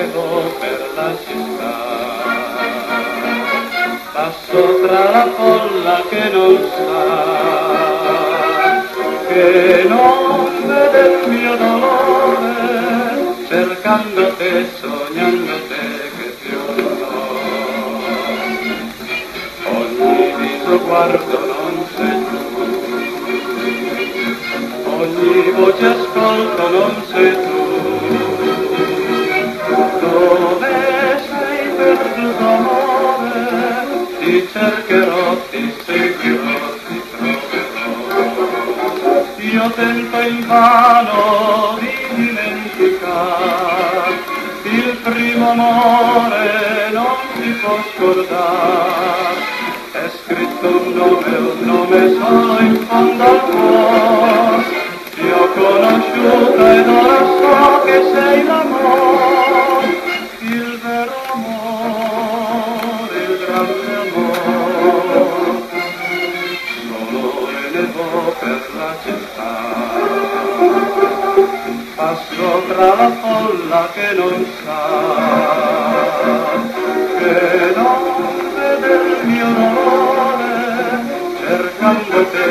cercherò per la città. Passo tra la folla che non sa, che non vede il mio dolore, cercando te, sognando te che fiorno. Ogni viso guardo non sei tu, ogni voce ascolto non sei tu. Dove sei perduto amore? Ti cercherò, ti seguirò, ti troverò. Io tento invano di dimenticare, il primo amore non si può scordare. È scritto un nome solo in fondo al cuore. Ti ho conosciuta ed ora so che sei l'amore, il vero amore, il grande amore. Solo me ne vo per la città, passo tra la folla che non sa, che non vede il mio dolore, cercando te